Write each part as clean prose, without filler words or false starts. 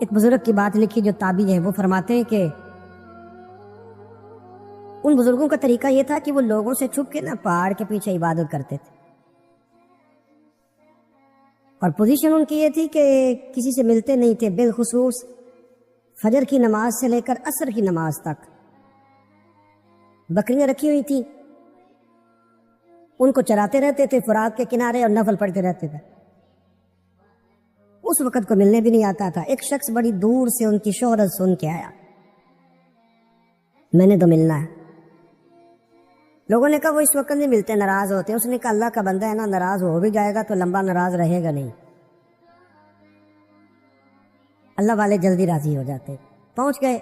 ایک بزرگ کی بات لکھی جو تابعی ہے، وہ فرماتے ہیں کہ ان بزرگوں کا طریقہ یہ تھا کہ وہ لوگوں سے چھپ کے پہاڑ کے پیچھے عبادت کرتے تھے، اور پوزیشن ان کی یہ تھی کہ کسی سے ملتے نہیں تھے، بالخصوص فجر کی نماز سے لے کر عصر کی نماز تک بکریاں رکھی ہوئی تھیں، ان کو چراتے رہتے تھے فرات کے کنارے اور نفل پڑھتے رہتے تھے۔ اس وقت کو ملنے بھی نہیں آتا تھا۔ ایک شخص بڑی دور سے ان کی شہرت سن کے آیا، میں نے تو ملنا ہے۔ لوگوں نے کہا وہ اس وقت نہیں ملتے، ناراض ہوتے ہیں۔ اس نے کہا اللہ کا بندہ ہے نا، ناراض ہو بھی جائے گا تو لمبا ناراض رہے گا نہیں، اللہ والے جلدی راضی ہو جاتے۔ پہنچ گئے۔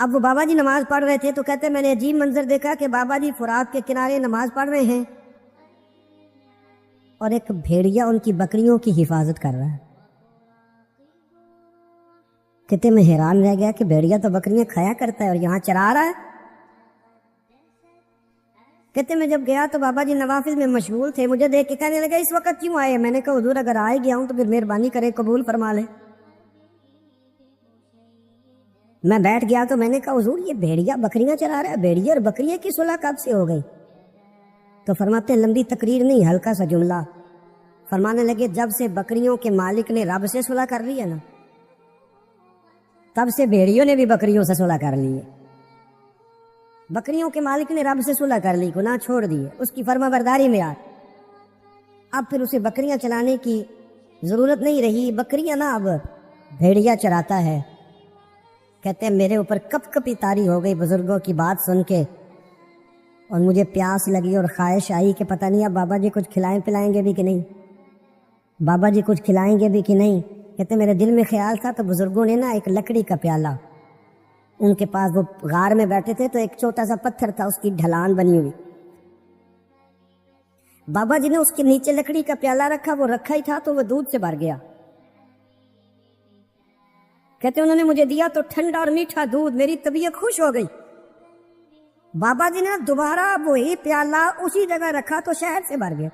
اب وہ بابا جی نماز پڑھ رہے تھے تو کہتے میں نے عجیب منظر دیکھا کہ بابا جی فرات کے کنارے نماز پڑھ رہے ہیں اور ایک بھیڑیا ان کی بکریوں کی حفاظت کر رہا ہے۔ کہتے میں حیران رہ گیا کہ بھیڑیا تو بکریاں کھایا کرتا ہے اور یہاں چرا رہا ہے۔ کہتے میں جب گیا تو بابا جی نوافل میں مشغول تھے، مجھے دیکھ کے کہنے لگا اس وقت کیوں آئے؟ میں نے کہا حضور اگر آئے گیا ہوں تو پھر مہربانی کرے قبول فرما لے۔ میں بیٹھ گیا تو میں نے کہا حضور یہ بھیڑیا بکریاں چرا رہا ہے، بھیڑیا اور بکریے کی صلح کب سے ہو گئی؟ تو فرماتے ہیں لمبی تقریر نہیں، ہلکا سا جملہ۔ فرمانے لگے جب سے بکریوں کے مالک نے رب سے صلح کر لی ہے نا، تب سے بھیڑیوں نے بھی بکریوں سے صلح کر لی ہے۔ بکریوں کے مالک نے رب سے صلح کر لی، گناہ چھوڑ دیے، اس کی فرما برداری میں اب پھر اسے بکریاں چلانے کی ضرورت نہیں رہی۔ بکریاں نا اب بھیڑیا چراتا ہے۔ کہتے ہیں میرے اوپر کپ کپی طاری ہو گئی بزرگوں کی بات سن کے، اور مجھے پیاس لگی اور خواہش آئی کہ پتہ نہیں اب بابا جی کچھ کھلائیں پلائیں گے بھی کہ نہیں، بابا جی کچھ کھلائیں گے بھی کہ نہیں۔ کہتے میرے دل میں خیال تھا تو بزرگوں نے نا ایک لکڑی کا پیالہ، ان کے پاس وہ غار میں بیٹھے تھے تو ایک چھوٹا سا پتھر تھا، اس کی ڈھلان بنی ہوئی، بابا جی نے اس کے نیچے لکڑی کا پیالہ رکھا، وہ رکھا ہی تھا تو وہ دودھ سے بھر گیا۔ کہتے انہوں نے مجھے دیا تو ٹھنڈا اور میٹھا دودھ، میری طبیعت خوش ہو گئی۔ بابا جی نے دوبارہ وہی پیالہ اسی جگہ رکھا تو شہد سے بھر گیا۔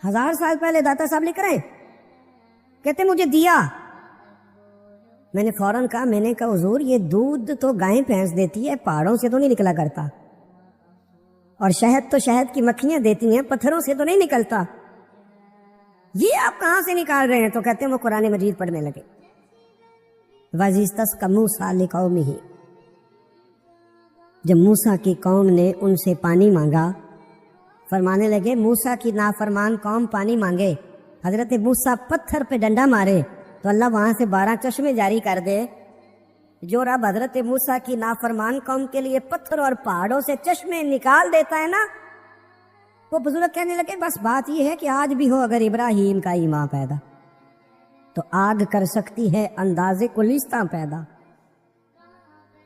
1000 سال پہلے داتا صاحب لکھ رہے ہیں، کہتے مجھے دیا۔ میں نے فوراً کہا، میں نے کہا حضور یہ دودھ تو گائیں بھینس دیتی ہے، پہاڑوں سے تو نہیں نکلا کرتا، اور شہد تو شہد کی مکھیاں دیتی ہیں، پتھروں سے تو نہیں نکلتا، یہ آپ کہاں سے نکال رہے ہیں؟ تو کہتے ہیں وہ قرآن مجید پڑھنے لگے، وَإِذِ اسْتَسْقَى مُوسَىٰ لِقَوْمِهِ، جب موسیٰ کی قوم نے ان سے پانی مانگا، فرمانے لگے موسیٰ کی نافرمان قوم پانی مانگے، حضرت موسیٰ پتھر پہ ڈنڈا مارے تو اللہ وہاں سے 12 چشمے جاری کر دے۔ جو رب حضرت موسیٰ کی نافرمان قوم کے لیے پتھر اور پہاڑوں سے چشمے نکال دیتا ہے نا، وہ بزرگ کہنے لگے بس بات یہ ہے کہ آج بھی ہو اگر ابراہیم کا ایمان پیدا تو آگ کر سکتی ہے انداز گلستاں پیدا۔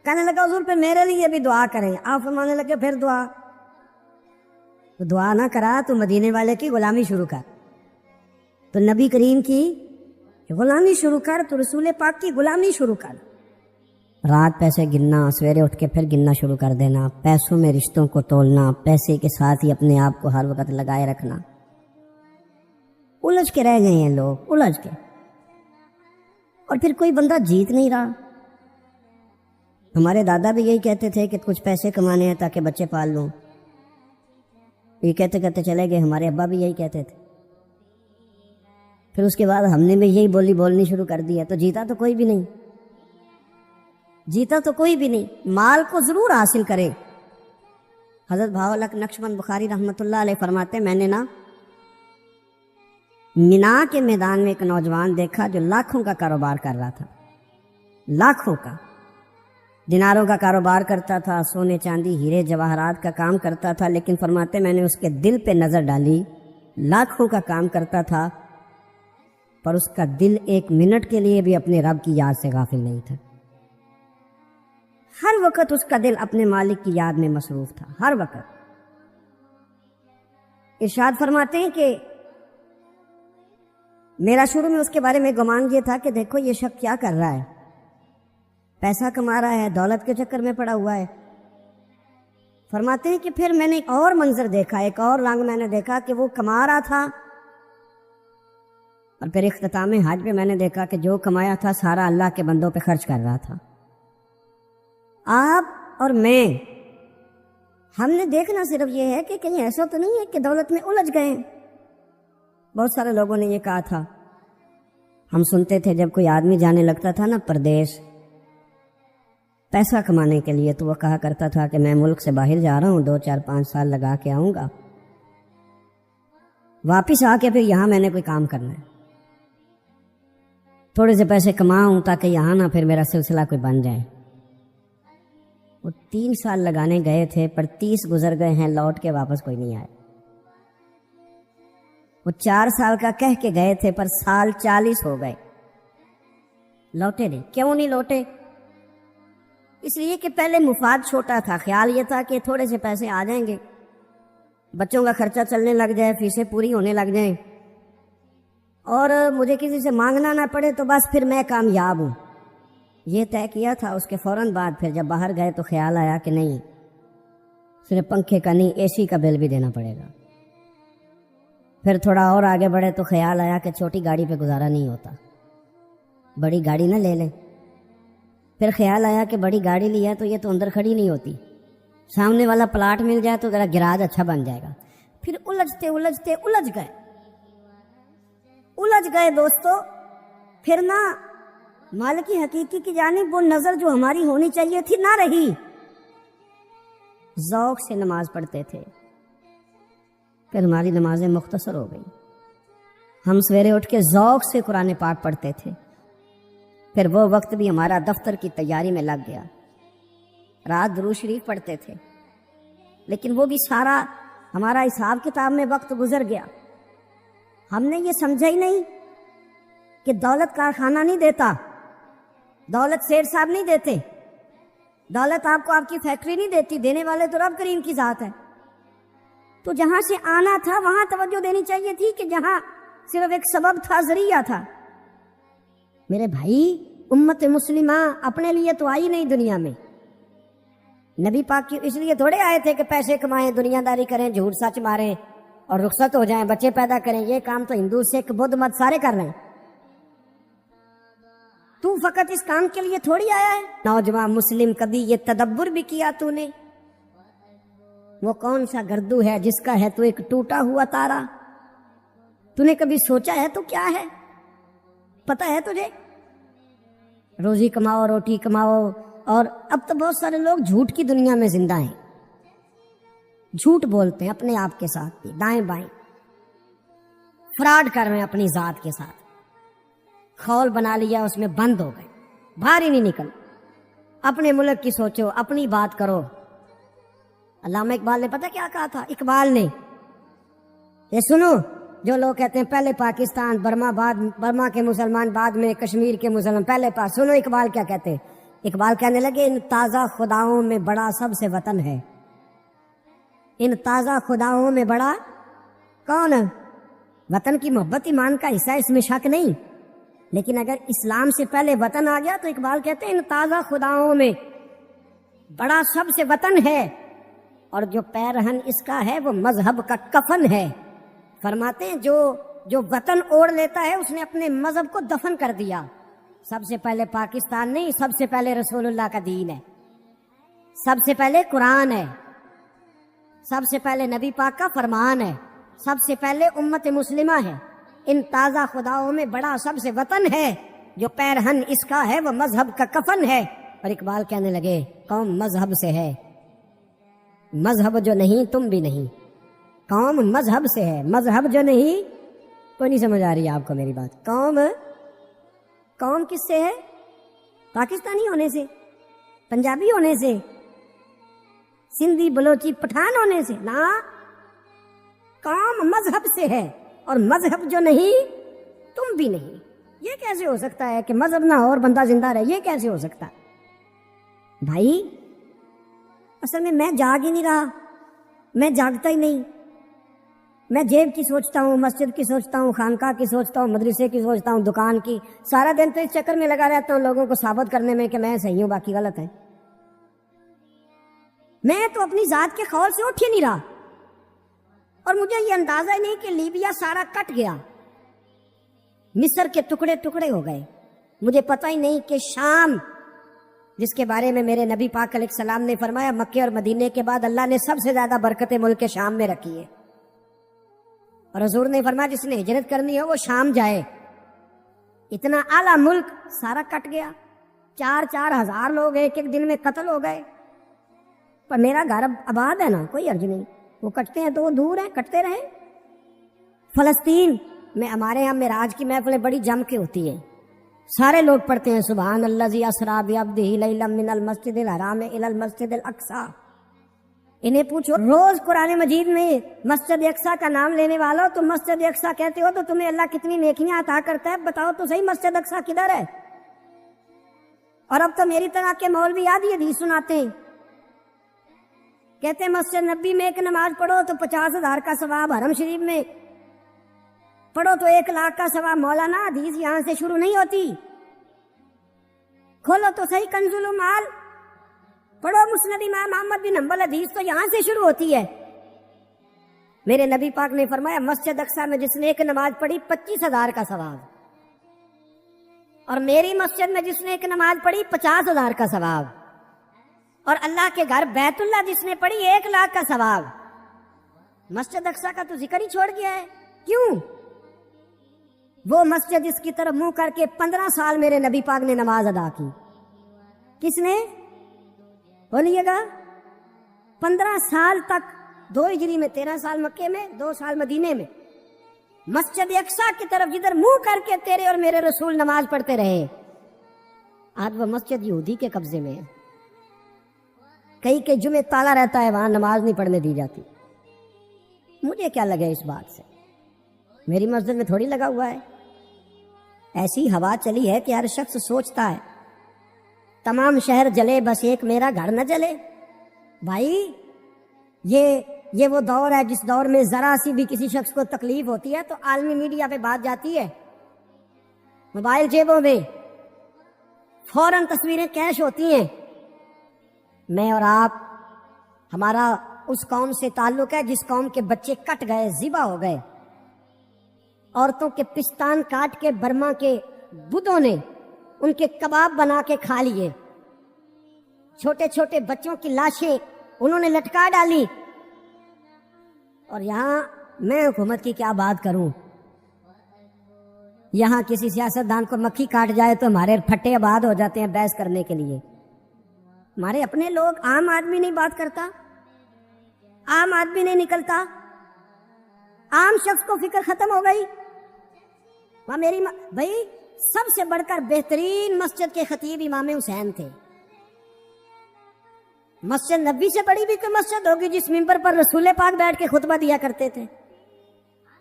کہنے لگا حضور پھر میرے لیے بھی دعا کریں۔ آپ فرمانے لگے پھر دعا، تو دعا نہ کرا تو مدینے والے کی غلامی شروع کر، تو نبی کریم کی غلامی شروع کر، تو رسول پاک کی غلامی شروع کر۔ رات پیسے گننا، سویرے اٹھ کے پھر گننا شروع کر دینا، پیسوں میں رشتوں کو تولنا، پیسے کے ساتھ ہی اپنے آپ کو ہر وقت لگائے رکھنا۔ الجھ کے رہ گئے ہیں لوگ، الجھ کے، اور پھر کوئی بندہ جیت نہیں رہا۔ ہمارے دادا بھی یہی کہتے تھے کہ کچھ پیسے کمانے ہیں تاکہ بچے پال لوں، یہ کہتے کہتے چلے گئے۔ ہمارے ابا بھی یہی کہتے تھے، پھر اس کے بعد ہم نے بھی یہی بولی بولنی شروع کر دی ہے، تو جیتا تو کوئی بھی نہیں، جیتا تو کوئی بھی نہیں۔ مال کو ضرور حاصل کرے۔ حضرت بہاءالحق نقشبند بخاری رحمۃ اللہ علیہ فرماتے میں نے نا مینا کے میدان میں ایک نوجوان دیکھا جو لاکھوں کا کاروبار کر رہا تھا، لاکھوں کا، دیناروں کا کاروبار کرتا تھا، سونے چاندی ہیرے جواہرات کا کام کرتا تھا، لیکن فرماتے میں نے اس کے دل پہ نظر ڈالی، لاکھوں کا کام کرتا تھا پر اس کا دل 1 منٹ کے لیے بھی اپنے رب کی یاد سے غافل نہیں تھا۔ ہر وقت اس کا دل اپنے مالک کی یاد میں مصروف تھا، ہر وقت۔ ارشاد فرماتے ہیں کہ میرا شروع میں اس کے بارے میں گمان یہ تھا کہ دیکھو یہ شخص کیا کر رہا ہے، پیسہ کما رہا ہے، دولت کے چکر میں پڑا ہوا ہے۔ فرماتے ہیں کہ پھر میں نے ایک اور منظر دیکھا، ایک اور رنگ میں نے دیکھا کہ وہ کما رہا تھا اور پھر اختتام حج پہ میں نے دیکھا کہ جو کمایا تھا سارا اللہ کے بندوں پہ خرچ کر رہا تھا. آپ اور میں، ہم نے دیکھنا صرف یہ ہے کہ کہیں ایسا تو نہیں ہے کہ دولت میں الجھ گئے. بہت سارے لوگوں نے یہ کہا تھا، ہم سنتے تھے جب کوئی آدمی جانے لگتا تھا نا پردیش پیسہ کمانے کے لیے، تو وہ کہا کرتا تھا کہ میں ملک سے باہر جا رہا ہوں، 2 4 5 سال لگا کے آؤں گا، واپس آ کے پھر یہاں میں نے کوئی کام کرنا ہے، تھوڑے سے پیسے کماؤں تاکہ یہاں نہ پھر میرا سلسلہ کوئی بن جائے. وہ 3 سال لگانے گئے تھے پر 30 گزر گئے ہیں، لوٹ کے واپس کوئی نہیں آئے. وہ 4 سال کا کہہ کے گئے تھے پر سال 40 ہو گئے، لوٹے نہیں. کیوں نہیں لوٹے؟ اس لیے کہ پہلے مفاد چھوٹا تھا، خیال یہ تھا کہ تھوڑے سے پیسے آ جائیں گے، بچوں کا خرچہ چلنے لگ جائے، فیسیں پوری ہونے لگ جائیں، اور مجھے کسی سے مانگنا نہ پڑے، تو بس پھر میں کامیاب ہوں. یہ طے کیا تھا. اس کے فوراً بعد پھر جب باہر گئے تو خیال آیا کہ نہیں، صرف پنکھے کا نہیں AC کا بل بھی دینا پڑے گا. پھر تھوڑا اور آگے بڑھے تو خیال آیا کہ چھوٹی گاڑی پہ گزارا نہیں ہوتا، بڑی گاڑی نہ لے لیں. پھر خیال آیا کہ بڑی گاڑی لی ہے تو یہ تو اندر کھڑی نہیں ہوتی، سامنے والا پلاٹ مل جائے تو ذرا گراج اچھا بن جائے گا. پھر الجھ گئے دوستو. پھر نہ مالک حقیقی کی جانب وہ نظر جو ہماری ہونی چاہیے تھی نہ رہی. ذوق سے نماز پڑھتے تھے، پھر ہماری نمازیں مختصر ہو گئی. ہم سویرے اٹھ کے ذوق سے قرآن پاک پڑھتے تھے، پھر وہ وقت بھی ہمارا دفتر کی تیاری میں لگ گیا. رات درود شریف پڑھتے تھے، لیکن وہ بھی سارا ہمارا حساب کتاب میں وقت گزر گیا. ہم نے یہ سمجھا ہی نہیں کہ دولت کارخانہ نہیں دیتا، دولت سیٹ صاحب نہیں دیتے، دولت آپ کو آپ کی فیکٹری نہیں دیتی، دینے والے تو رب کریم کی ذات ہے. تو جہاں سے آنا تھا وہاں توجہ دینی چاہیے تھی کہ جہاں صرف ایک سبب تھا، ذریعہ تھا. میرے بھائی، امت مسلمہ اپنے لیے تو آئی نہیں دنیا میں. نبی پاک کی اس لیے تھوڑے آئے تھے کہ پیسے کمائیں، دنیا داری کریں، جھوٹ سچ ماریں اور رخصت ہو جائیں، بچے پیدا کریں. یہ کام تو ہندو سکھ بدھ مت سارے کر رہے ہیں. تو فقط اس کام کے لیے تھوڑی آیا ہے. نوجوان مسلم، کبھی یہ تدبر بھی کیا تو نے؟ وہ کون سا گردو ہے جس کا ہے تو ایک ٹوٹا ہوا تارا؟ تو نے کبھی سوچا ہے تو کیا ہے؟ پتہ ہے تجھے؟ روزی کماؤ، روٹی کماؤ. اور اب تو بہت سارے لوگ جھوٹ کی دنیا میں زندہ ہیں، جھوٹ بولتے ہیں اپنے آپ کے ساتھ بھی، دائیں بائیں فراڈ کر رہے ہیں اپنی ذات کے ساتھ. خول بنا لیا، اس میں بند ہو گئے، باہر ہی نہیں نکل. اپنے ملک کی سوچو، اپنی بات کرو. علامہ اقبال نے پتہ کیا کہا تھا؟ اقبال نے، یہ سنو، جو لوگ کہتے ہیں پہلے پاکستان، برما کے مسلمان بعد میں کشمیر کے مسلمان، پہلے سنو اقبال کیا کہتے ہیں. اقبال کہنے لگے، ان تازہ خداؤں میں بڑا سب سے وطن ہے. ان تازہ خداؤں میں بڑا کون؟ وطن کی محبت ایمان کا حصہ، اس میں شک نہیں. لیکن اگر اسلام سے پہلے وطن آ گیا تو اقبال کہتے ہیں ان تازہ خداؤں میں بڑا سب سے وطن ہے، اور جو پیرہن اس کا ہے وہ مذہب کا کفن ہے. فرماتے ہیں جو وطن اوڑھ لیتا ہے اس نے اپنے مذہب کو دفن کر دیا. سب سے پہلے پاکستان نہیں، سب سے پہلے رسول اللہ کا دین ہے، سب سے پہلے قرآن ہے، سب سے پہلے نبی پاک کا فرمان ہے، سب سے پہلے امت مسلمہ ہے. ان تازہ خداؤں میں بڑا سب سے وطن ہے، جو پیرہن اس کا ہے وہ مذہب کا کفن ہے. اور اقبال کہنے لگے، قوم مذہب سے ہے، مذہب جو نہیں تم بھی نہیں. قوم مذہب سے ہے، مذہب جو نہیں. کوئی نہیں سمجھ آ رہی ہے آپ کو میری بات؟ قوم کس سے ہے؟ پاکستانی ہونے سے، پنجابی ہونے سے، سندھی بلوچی پٹھان ہونے سے نا. قوم مذہب سے ہے، اور مذہب جو نہیں تم بھی نہیں. یہ کیسے ہو سکتا ہے کہ مذہب نہ ہو اور بندہ زندہ رہے؟ یہ کیسے ہو سکتا ہے بھائی؟ اصل میں جاگ ہی نہیں رہا، میں جاگتا ہی نہیں. میں جیب کی سوچتا ہوں، مسجد کی سوچتا ہوں، خانقاہ کی سوچتا ہوں، مدرسے کی سوچتا ہوں، دکان کی. سارا دن تو اس چکر میں لگا رہتا ہوں لوگوں کو ثابت کرنے میں کہ میں صحیح ہوں باقی غلط ہے. میں تو اپنی ذات کے خول سے اٹھ ہی نہیں رہا، اور مجھے یہ اندازہ ہی نہیں کہ لیبیا سارا کٹ گیا. مصر کے ٹکڑے ٹکڑے ہو گئے. مجھے پتہ ہی نہیں کہ شام، جس کے بارے میں میرے نبی پاک علیہ السلام نے فرمایا مکے اور مدینے کے بعد اللہ نے سب سے زیادہ برکتیں ملک کے شام میں رکھی ہے، اور حضور نے فرمایا جس نے ہجرت کرنی ہو وہ شام جائے. اتنا اعلیٰ ملک سارا کٹ گیا، 4,000 لوگ ایک ایک دن میں قتل ہو گئے. پر میرا گھر آباد ہے نا، کوئی عرض نہیں، وہ کٹتے ہیں تو وہ دور ہیں، کٹتے رہیں. فلسطین میں ہمارے یہاں معراج کی محفلیں بڑی جم کے ہوتی ہیں، سارے لوگ پڑھتے ہیں سبحان الذی اسریٰ بعبدہ لیلا من المسجد الحرام الی المسجد الاقصی. انہیں پوچھو روز قرآن مجید میں مسجد اقصی کا نام لینے والوں تم مسجد اقصی کہتے ہو تو تمہیں اللہ کتنی نیکیاں عطا کرتا ہے، بتاؤ تو صحیح مسجد اقصی کدھر ہے؟ اور اب تو میری طرح کے مولوی آدھی حدیث سناتے ہیں، کہتے ہیں مسجد نبی میں ایک نماز پڑھو تو 50,000 کا ثواب، حرم شریف میں پڑھو تو 1,00,000 کا ثواب. مولانا حدیث یہاں سے شروع نہیں ہوتی، کھولو تو صحیح کنز المال، پڑھو مسند امام احمد بن حنبل، حدیث تو یہاں سے شروع ہوتی ہے. میرے نبی پاک نے فرمایا مسجد اقصی میں جس نے ایک نماز پڑھی 25,000 کا ثواب، اور میری مسجد میں جس نے ایک نماز پڑھی 50,000 کا ثواب، اور اللہ کے گھر بیت اللہ جس نے پڑھی 1,00,000 کا ثواب. مسجد اقصی کا تو ذکر ہی چھوڑ گیا ہے. کیوں؟ وہ مسجد جس کی طرف منہ کر کے 15 سال میرے نبی پاک نے نماز ادا کی. کس نے؟ بولیے گا. 15 سال تک، 2 ہجری میں 13 سال مکے میں، 2 سال مدینے میں، مسجد اقصی کی طرف جدھر منہ کر کے تیرے اور میرے رسول نماز پڑھتے رہے. آج وہ مسجد یہودی کے قبضے میں ہے، کئی کے جمعے تالا رہتا ہے، وہاں نماز نہیں پڑھنے دی جاتی. مجھے کیا لگے اس بات سے؟ میری مسجد میں تھوڑی لگا ہوا ہے. ایسی ہوا چلی ہے کہ ہر شخص سوچتا ہے تمام شہر جلے بس ایک میرا گھر نہ جلے. بھائی یہ وہ دور ہے جس دور میں ذرا سی بھی کسی شخص کو تکلیف ہوتی ہے تو عالمی میڈیا پہ بات جاتی ہے، موبائل جیبوں میں فوراً تصویریں کیش ہوتی ہیں. میں اور آپ، ہمارا اس قوم سے تعلق ہے جس قوم کے بچے کٹ گئے، ذبح ہو گئے، عورتوں کے پستان کاٹ کے برما کے بدھوں نے ان کے کباب بنا کے کھا لیے، چھوٹے چھوٹے بچوں کی لاشیں انہوں نے لٹکا ڈالی. اور یہاں میں حکومت کی کیا بات کروں، یہاں کسی سیاستدان کو مکھی کاٹ جائے تو ہمارے پھٹے آباد ہو جاتے ہیں بحث کرنے کے لیے. ہمارے اپنے لوگ، عام آدمی نہیں بات کرتا، عام آدمی نہیں نکلتا، عام شخص کو فکر ختم ہو گئی. وہاں میری بھائی سب سے بڑھ کر بہترین مسجد کے خطیب امام حسین تھے. مسجد نبی سے بڑی بھی کوئی مسجد ہوگی جس ممبر پر رسول پاک بیٹھ کے خطبہ دیا کرتے تھے،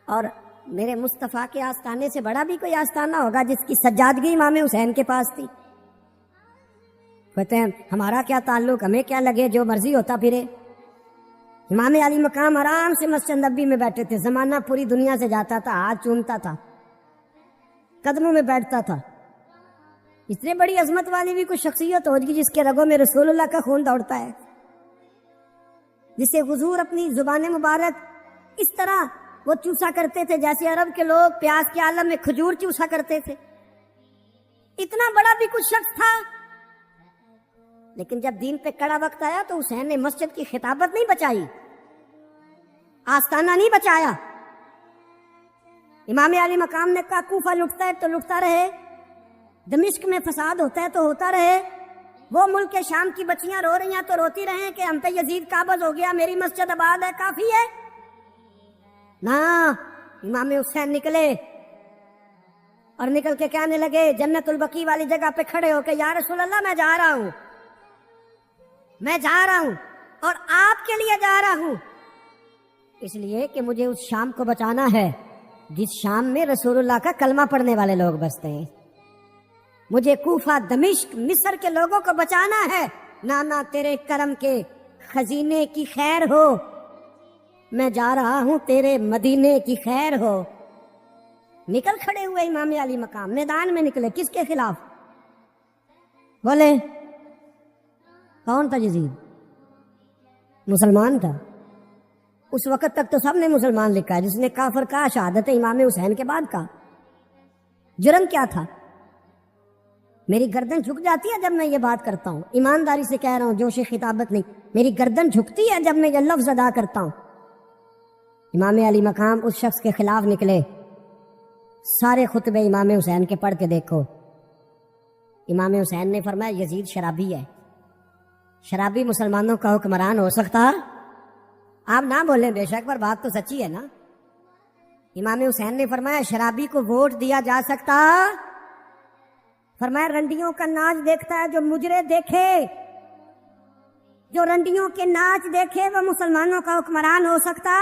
اور میرے مصطفیٰ کے آستانے سے بڑا بھی کوئی آستانہ ہوگا جس کی سجادگی امام حسین کے پاس تھی. کہتے ہیں ہمارا کیا تعلق، ہمیں کیا لگے، جو مرضی ہوتا پھرے. امام علی مقام آرام سے مسجد نبی میں بیٹھے تھے، زمانہ پوری دنیا سے جاتا تھا، ہاتھ چومتا تھا، قدموں میں بیٹھتا تھا. اتنے بڑی عظمت والی بھی کوئی شخصیت ہوگی جس کے رگوں میں رسول اللہ کا خون دوڑتا ہے، جسے حضور اپنی زبان مبارک اس طرح وہ چوسا کرتے تھے جیسے عرب کے لوگ پیاس کے عالم میں کھجور چوسا کرتے تھے. اتنا بڑا بھی کچھ شخص تھا. لیکن جب دین پہ کڑا وقت آیا تو حسین نے مسجد کی خطابت نہیں بچائی، آستانہ نہیں بچایا. امام علی مقام نے کہا کوفہ لٹتا ہے تو لٹتا رہے، دمشق میں فساد ہوتا ہے تو ہوتا رہے، وہ ملک کے شام کی بچیاں رو رہی ہیں تو روتی رہیں کہ ہم پہ یزید قابض ہو گیا، میری مسجد آباد ہے، کافی ہے. نا، امام حسین نکلے اور نکل کے کہنے لگے جنت البقیع والی جگہ پہ کھڑے ہو کے یا رسول اللہ میں جا رہا ہوں، میں جا رہا ہوں اور آپ کے لیے جا رہا ہوں، اس لیے کہ مجھے اس شام کو بچانا ہے جس شام میں رسول اللہ کا کلمہ پڑھنے والے لوگ بستے ہیں. مجھے کوفہ، دمشق، مصر کے لوگوں کو بچانا ہے. نانا تیرے کرم کے خزینے کی خیر ہو، میں جا رہا ہوں تیرے مدینے کی خیر ہو. نکل کھڑے ہوئے امام علی مقام، میدان میں نکلے. کس کے خلاف بولے؟ کون تھا یزید؟ مسلمان تھا. اس وقت تک تو سب نے مسلمان لکھا ہے، جس نے کافر کہا شہادت امام حسین کے بعد کا. جرم کیا تھا؟ میری گردن جھک جاتی ہے جب میں یہ بات کرتا ہوں، ایمانداری سے کہہ رہا ہوں، جوش خطابت نہیں، میری گردن جھکتی ہے جب میں یہ لفظ ادا کرتا ہوں۔ امام علی مقام اس شخص کے خلاف نکلے، سارے خطبے امام حسین کے پڑھ کے دیکھو۔ امام حسین نے فرمایا یزید شرابی ہے، شرابی مسلمانوں کا حکمران ہو سکتا؟ آپ نہ بولیں بے شک، پر بات تو سچی ہے نا۔ امام حسین نے فرمایا شرابی کو ووٹ دیا جا سکتا؟ فرمایا رنڈیوں کا ناچ دیکھتا ہے جو مجرے دیکھے، جو رنڈیوں کے ناچ دیکھے وہ مسلمانوں کا حکمران ہو سکتا؟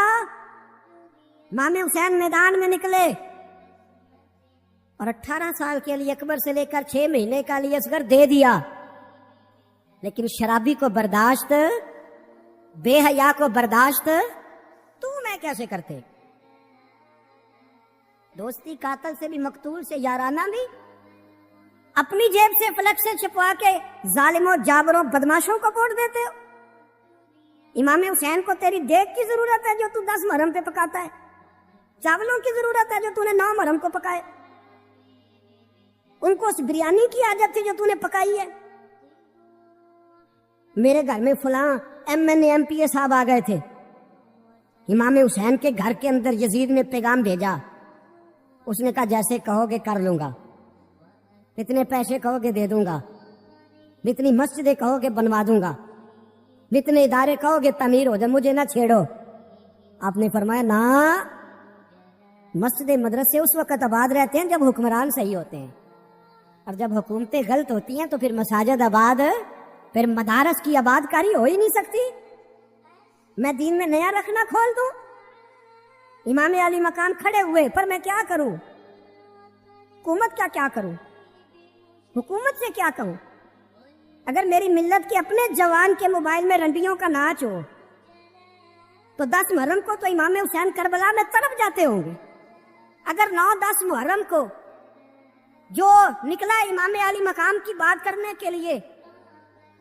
امام حسین میدان میں نکلے اور 18 سال کے علی اکبر سے لے کر 6 مہینے کا علی اصغر دے دیا، لیکن شرابی کو برداشت، بے حیا کو برداشت تو میں کیسے کرتے؟ دوستی قاتل سے بھی، مقتول سے یارانہ بھی، اپنی جیب سے فلک سے چھپوا کے ظالموں جابروں بدماشوں کو ووٹ دیتے ہو۔ امام حسین کو تیری دیگ کی ضرورت ہے جو تو 10 محرم پہ پکاتا ہے، چاولوں کی ضرورت ہے جو تو نے 9 محرم کو پکائے، ان کو اس بریانی کی حاجت تھی جو تو نے پکائی ہے۔ میرے گھر میں فلاں ایم پی اے صاحب آ گئے تھے، امام حسین کے گھر کے اندر یزید نے پیغام بھیجا، اس نے کہا جیسے کہو گے کر لوں گا، اتنے پیسے کہو گے دے دوں گا، اتنی مسجدیں کہو گے بنوا دوں گا، اتنے ادارے کہو گے تعمیر ہو جائے، مجھے نہ چھیڑو۔ آپ نے فرمایا نہ، مسجد مدرسے اس وقت آباد رہتے ہیں جب حکمران صحیح ہوتے ہیں، اور جب حکومتیں غلط ہوتی ہیں تو پھر مساجد آباد، پھر مدارس کی آباد کاری ہو ہی نہیں سکتی۔ میں دین میں نیا رکھنا کھول دوں؟ امام علی مقام کھڑے ہوئے، پر میں کیا کروں؟ حکومت کا کیا کروں؟ حکومت سے کیا کہوں؟ اگر میری ملت کے اپنے جوان کے موبائل میں رنڈیوں کا ناچ ہو تو 10 محرم کو تو امام حسین کربلا میں تڑپ جاتے ہوں گے۔ اگر 9-10 محرم کو جو نکلا امام علی مقام کی بات کرنے کے لیے،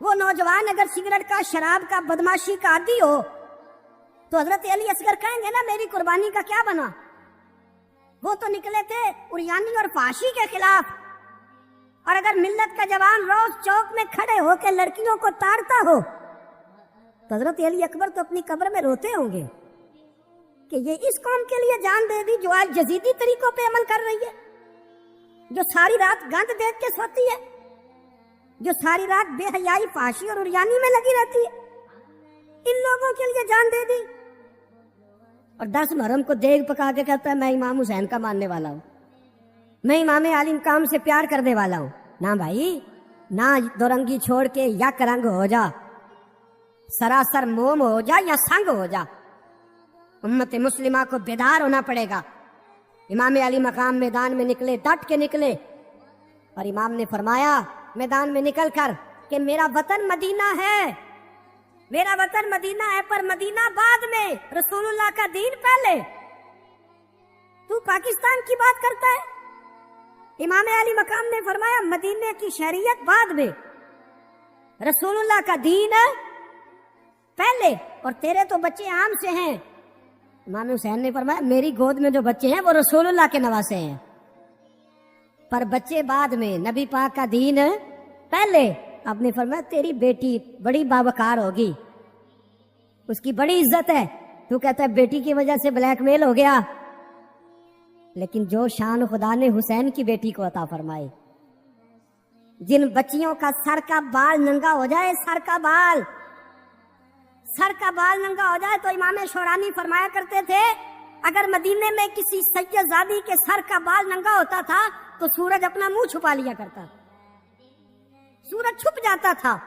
وہ نوجوان اگر سگریٹ کا، شراب کا، بدماشی کا عادی ہو تو حضرت علی اصغر کہیں گے نا میری قربانی کا کیا بنا؟ وہ تو نکلے تھے عریانی اور فحاشی کے خلاف، اور اگر ملت کا جوان روز چوک میں کھڑے ہو کے لڑکیوں کو تاڑتا ہو تو حضرت علی اکبر تو اپنی قبر میں روتے ہوں گے کہ یہ اس قوم کے لیے جان دے دی جو آج جدیدی طریقوں پہ عمل کر رہی ہے، جو ساری رات گند دیکھ کے سوتی ہے، جو ساری رات بے حیائی، فحاشی اور عریانی میں لگی رہتی ہے، ان لوگوں کے لیے جان دے دی، اور 10 محرم کو دیگ پکا کے کہتا ہے میں امام حسین کا ماننے والا ہوں، میں امام علی مقام سے پیار کرنے والا ہوں۔ نہ بھائی نہ، دو رنگی چھوڑ کے یک رنگ ہو جا، سراسر موم ہو جا یا سنگ ہو جا، امت مسلمہ کو بیدار ہونا پڑے گا۔ امام علی مقام میدان میں نکلے، ڈٹ کے نکلے، اور امام نے فرمایا میدان میں نکل کر کہ میرا وطن مدینہ ہے، میرا وطن مدینہ ہے، پر مدینہ بعد میں، رسول اللہ کا دین پہلے۔ تو پاکستان کی بات کرتا ہے؟ امام علی مقام نے فرمایا مدینہ کی شریعت بعد میں، رسول اللہ کا دین پہلے، اور تیرے تو بچے عام سے ہیں۔ امام حسین نے فرمایا میری گود میں جو بچے ہیں وہ رسول اللہ کے نواسے ہیں، پر بچے بعد میں، نبی پاک کا دین پہلے۔ آپ نے فرمایا تیری بیٹی بڑی باوقار ہوگی، اس کی بڑی عزت ہے، تو کہتا ہے بیٹی کی وجہ سے بلیک میل ہو گیا، لیکن جو شان خدا نے حسین کی بیٹی کو عطا فرمائے، جن بچیوں کا سر کا بال ننگا ہو جائے، سر کا بال ننگا ہو جائے، تو امام شورانی فرمایا کرتے تھے اگر مدینے میں کسی سیدزادی کے سر کا بال ننگا ہوتا تھا تو سورج اپنا منہ چھپا لیا کرتا، سورج چھپ جاتا تھا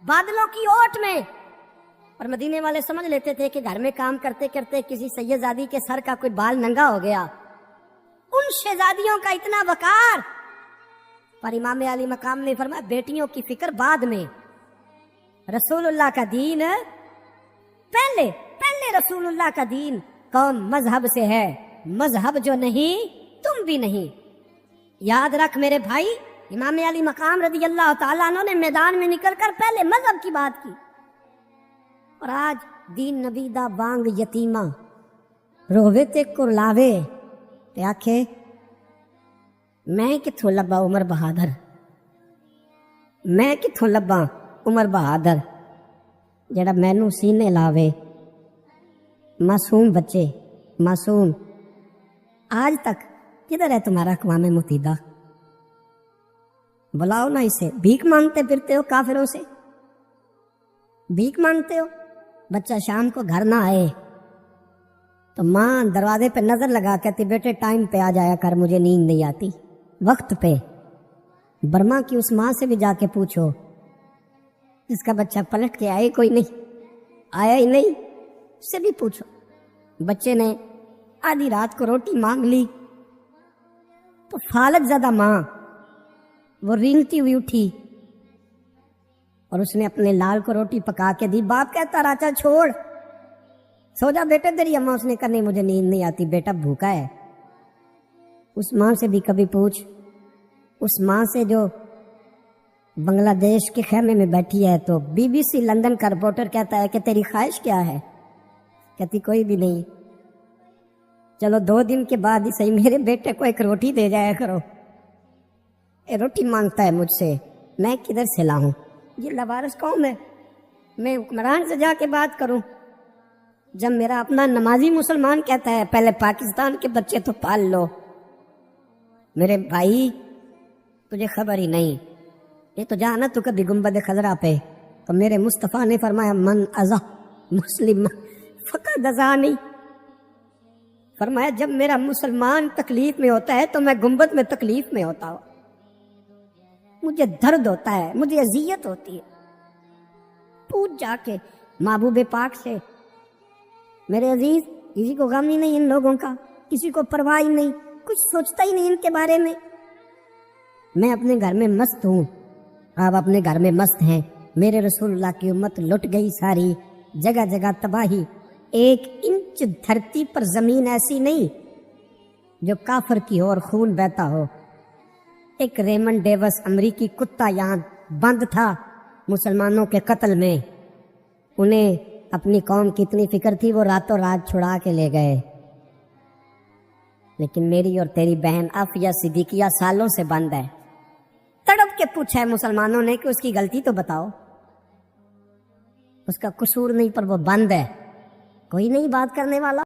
بادلوں کی اوٹ میں، اور مدینے والے سمجھ لیتے تھے کہ گھر میں کام کرتے کرتے کسی سیدزادی کے سر کا کوئی بال ننگا ہو گیا۔ ان شہزادیوں کا اتنا وقار، پر امام علی مقام نے فرمایا بیٹیوں کی فکر بعد میں، رسول اللہ کا دین پہلے، رسول اللہ کا دین قوم مذہب سے ہے، مذہب جو نہیں تم بھی نہیں۔ یاد رکھ میرے بھائی، امام علی مقام رضی اللہ تعالیٰ عنہ نے میدان میں نکل کر پہلے مذہب کی بات کی، اور آج دین نبی دا بانگ یتیمہ روے تے کرلاوے تے آکھے میں کتھوں لبا عمر بہادر، میں کتھوں لبا عمر بہادر جڑا مینوں سینے لاوے۔ معصوم بچے، معصوم، آج تک کدھر ہے تمہارا اقوام متحدہ؟ بلاؤ نا اسے۔ بھیک مانگتے پھرتے ہو کافروں سے، بھیک مانگتے ہو۔ بچہ شام کو گھر نہ آئے تو ماں دروازے پہ نظر لگا کہتی بیٹے ٹائم پہ آ جایا کر، مجھے نیند نہیں آتی، وقت پہ۔ برما کی اس ماں سے بھی جا کے پوچھو جس کا بچہ پلٹ کے آئے کوئی نہیں، آیا ہی نہیں، اس سے بھی پوچھو۔ بچے نے آدھی رات کو روٹی مانگ لی تو فالج زدہ ماں وہ رینگتی ہوئی اٹھی اور اس نے اپنے لال کو روٹی پکا کے دی۔ باپ کہتا رہا چل چھوڑ، سو جا بیٹے تیری اماں۔ اس نے کہا نہیں مجھے نیند نہیں آتی، بیٹا بھوکا ہے۔ اس ماں سے بھی کبھی پوچھ، اس ماں سے جو بنگلہ دیش کے خیمے میں بیٹھی ہے تو بی بی سی لندن کا رپورٹر کہتا ہے کہ تیری خواہش کیا ہے؟ کہتی کوئی بھی نہیں۔ چلو 2 دن کے بعد ہی صحیح میرے بیٹے کو ایک روٹی دے جایا کرو، یہ روٹی مانگتا ہے مجھ سے، میں کدھر سے لاؤں؟ یہ لوارث قوم ہے، میں حکمران سے جا کے بات کروں؟ جب میرا اپنا نمازی مسلمان کہتا ہے پہلے پاکستان کے بچے تو پال لو۔ میرے بھائی تجھے خبر ہی نہیں، یہ تو جانا تو کبھی گنبد خضرا پہ تو میرے مصطفیٰ نے فرمایا من ازا مسلم فقد ازانی، فرمایا جب میرا مسلمان تکلیف میں ہوتا ہے تو میں گنبد میں تکلیف میں ہوتا ہوں، مجھے درد ہوتا ہے، مجھے اذیت ہوتی ہے۔ پوچھ جا کے محبوب پاک سے۔ میرے عزیز کسی کو غم ہی نہیں ان لوگوں کا، کسی کو پرواہ ہی نہیں، کچھ سوچتا ہی نہیں ان کے بارے میں۔ میں اپنے گھر میں مست ہوں، آپ اپنے گھر میں مست ہیں۔ میرے رسول اللہ کی امت لٹ گئی ساری، جگہ جگہ تباہی، 1 انچ دھرتی پر زمین ایسی نہیں جو کافر کی ہو اور خون بہتا ہو۔ ایک ریمنڈ ڈیوس امریکی کتا یہاں بند تھا مسلمانوں کے قتل میں، انہیں اپنی قوم کی اتنی فکر تھی وہ راتوں رات چھڑا کے لے گئے۔ لیکن میری اور تیری بہن عافیہ صدیقیہ سالوں سے بند ہے۔ تڑپ کے پوچھا ہے مسلمانوں نے کہ اس کی غلطی تو بتاؤ، اس کا قصور نہیں پر وہ بند ہے، کوئی نہیں بات کرنے والا۔